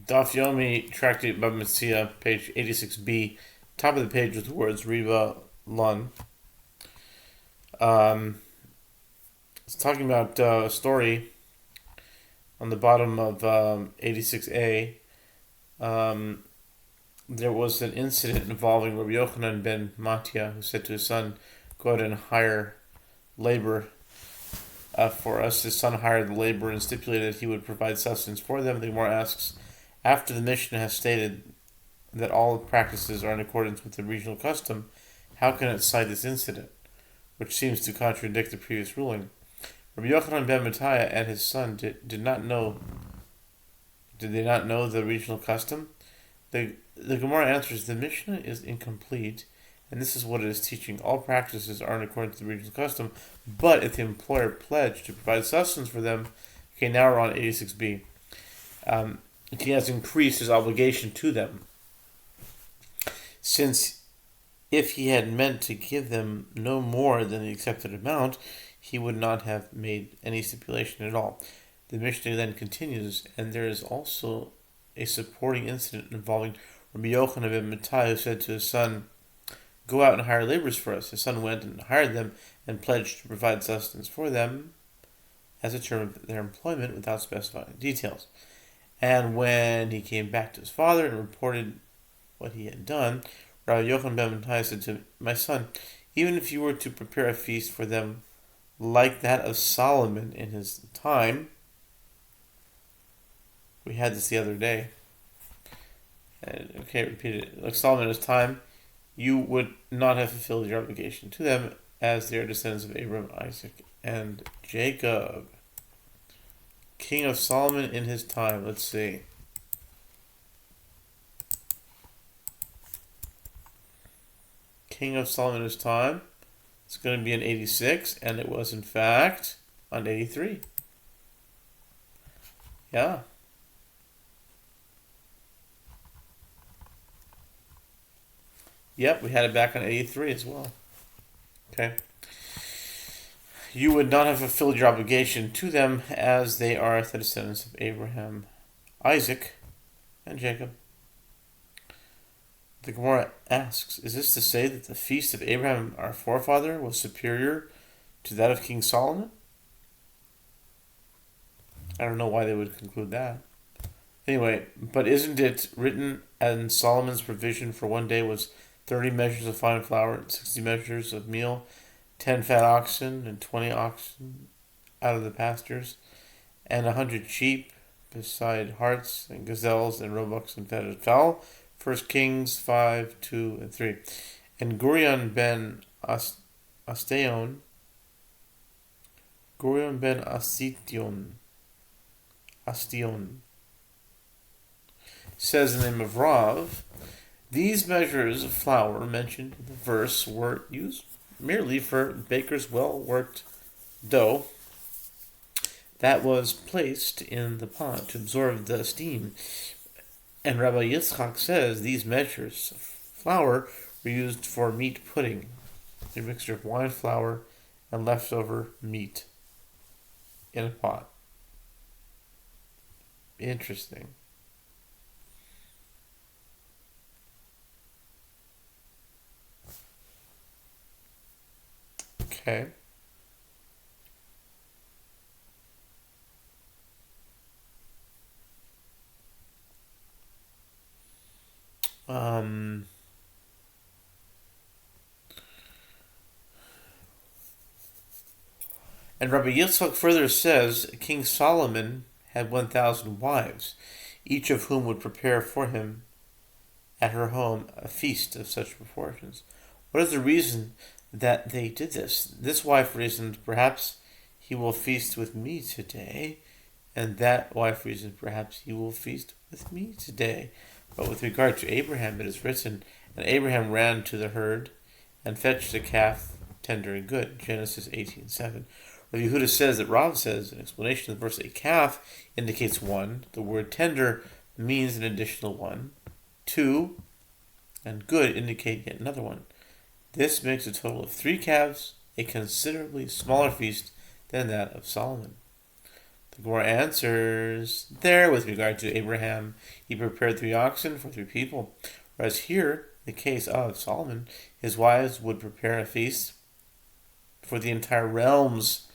Daf Yomi, Tractate Bava Metzia, page 86b, top of the page with the words Riva Lun. It's talking about a story on the bottom of 86a. There was an incident involving Rabbi Yochanan ben Metzia, who said to his son, "Go out and hire labor for us." His son hired the labor and stipulated that he would provide sustenance for them. The Gemara asks, after the Mishnah has stated that all practices are in accordance with the regional custom, how can it cite this incident, which seems to contradict the previous ruling? Rabbi Yochanan ben Metzia and his son did they not know the regional custom? The Gemara answers, the Mishnah is incomplete, and this is what it is teaching. All practices are in accordance with the regional custom, but if the employer pledged to provide sustenance for them, okay, now we're on 86b. He has increased his obligation to them. Since if he had meant to give them no more than the accepted amount, he would not have made any stipulation at all. The Mishnah then continues, and there is also a supporting incident involving Rabbi Yochanan ben Metzia, who said to his son, "Go out and hire laborers for us." His son went and hired them and pledged to provide sustenance for them as a term of their employment without specifying details. And when he came back to his father and reported what he had done, Rabbi Yochanan ben Metzia said to him, "My son, even if you were to prepare a feast for them like that of Solomon in his time," we had this the other day, repeat it, like Solomon in his time, you would not have fulfilled your obligation to them, as they are descendants of Abraham, Isaac, and Jacob. King of Solomon in his time. Let's see. King of Solomon in his time. It's going to be in 86, and it was in fact on 83. Yeah. Yep, we had it back on 83 as well. Okay. You would not have fulfilled your obligation to them, as they are the descendants of Abraham, Isaac, and Jacob. The Gemara asks, is this to say that the feast of Abraham, our forefather, was superior to that of King Solomon? I don't know why they would conclude that. Anyway, but isn't it written, and Solomon's provision for one day was 30 measures of fine flour, 60 measures of meal, 10 fat oxen, and 20 oxen out of the pastures, and 100 sheep, beside harts and gazelles and roebucks and fatted fowl. 1 Kings 5, 2, and 3. And Gurion ben Astion says in the name of Rav, these measures of flour mentioned in the verse were used merely for baker's well-worked dough that was placed in the pot to absorb the steam. And Rabbi Yitzchak says these measures of flour were used for meat pudding, a mixture of wine flour and leftover meat in a pot. Interesting. Okay. And Rabbi Yitzchak further says King Solomon had 1,000 wives, each of whom would prepare for him at her home a feast of such proportions. What is the reason that they did this? This wife reasoned, perhaps he will feast with me today, and that wife reasoned, perhaps he will feast with me today. But with regard to Abraham, it is written, and Abraham ran to the herd and fetched a calf tender and good. Genesis 18:7. Rabbi Yehuda says that Rav says, in explanation of the verse, a calf indicates one. The word tender means an additional one. Two, and good indicate yet another one. This makes a total of 3 calves, a considerably smaller feast than that of Solomon. The Gemara answers, there, with regard to Abraham, he prepared 3 oxen for 3 people. Whereas here, the case of Solomon, his wives would prepare a feast for the entire realms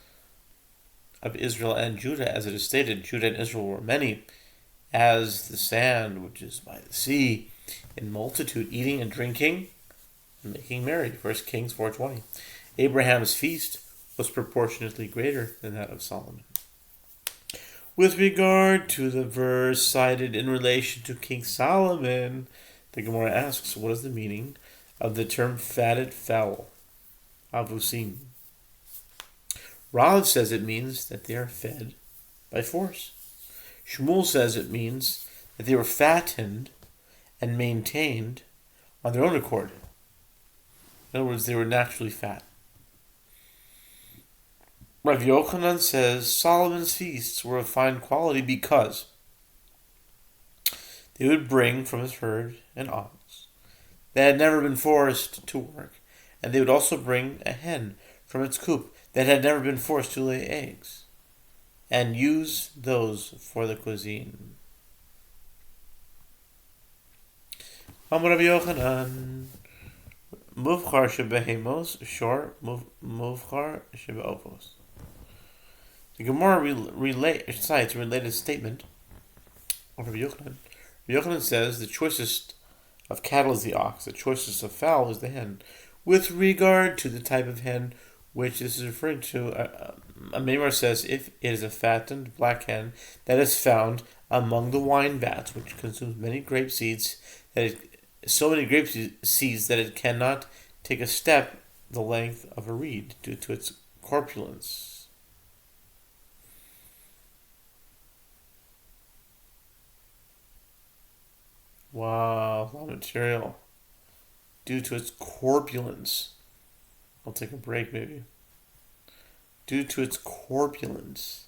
of Israel and Judah. As it is stated, Judah and Israel were many, as the sand which is by the sea, in multitude, eating and drinking and making merry. 1 Kings 4:20. Abraham's feast was proportionately greater than that of Solomon. With regard to the verse cited in relation to King Solomon, the Gemara asks, what is the meaning of the term fatted fowl, avusim? Rav says it means that they are fed by force. Shmuel says it means that they were fattened and maintained on their own accord. In other words, they were naturally fat. Rav Yochanan says Solomon's feasts were of fine quality because they would bring from his herd an ox that had never been forced to work, and they would also bring a hen from its coop that had never been forced to lay eggs, and use those for the cuisine. Amar Rabbi Yochanan, Muvchar shebehemos, shor muvchar shebeopos. The Gemara cites a related statement of Rabbi Yochanan. Rabbi Yochanan says the choicest of cattle is the ox, the choicest of fowl is the hen. With regard to the type of hen which this is referring to, a Meimar says if it is a fattened black hen that is found among the wine vats, which consumes many grape seeds, so many grape seeds that it cannot take a step the length of a reed due to its corpulence. Wow, a lot of material. Due to its corpulence. I'll take a break, maybe. Due to its corpulence.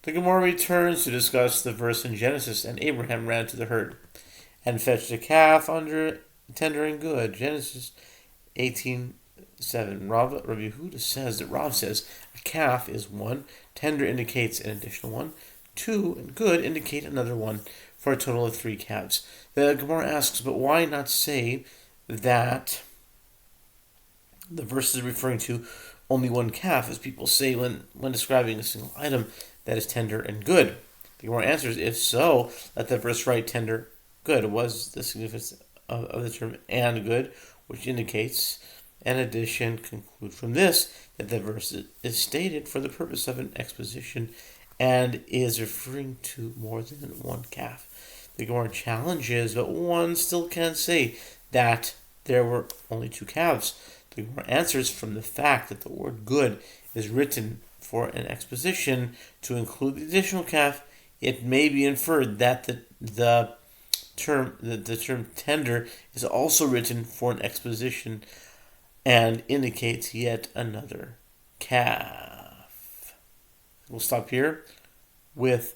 The Gemara returns to discuss the verse in Genesis, and Abraham ran to the herd and fetched a calf under tender and good. Genesis 18:7. Rabbi Yehuda says that Rav says a calf is 1, tender indicates an additional 1, 2, and good indicate another 1, for a total of 3 calves. The Gemara asks, but why not say that the verse is referring to only 1 calf, as people say when describing a single item that is tender and good? The Gemara answers, if so, let the verse write tender, good. Was the significance of the term and good, which indicates an addition? Conclude from this that the verse is stated for the purpose of an exposition and is referring to more than 1 calf. The Gemara challenges, but one still can't say that there were only 2 calves. The Gemara answers from the fact that the word good is written for an exposition to include the additional calf. It may be inferred that the term tender is also written for an exposition and indicates yet another calf. We'll stop here with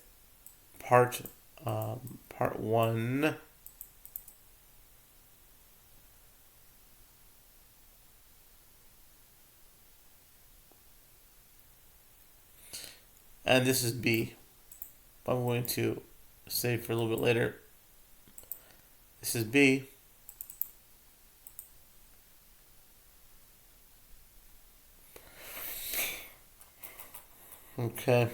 part 1. And this is B. I'm going to save for a little bit later. This is B. Okay.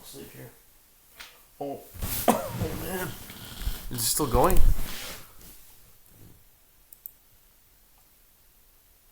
Sleep here. Oh man. Is it still going?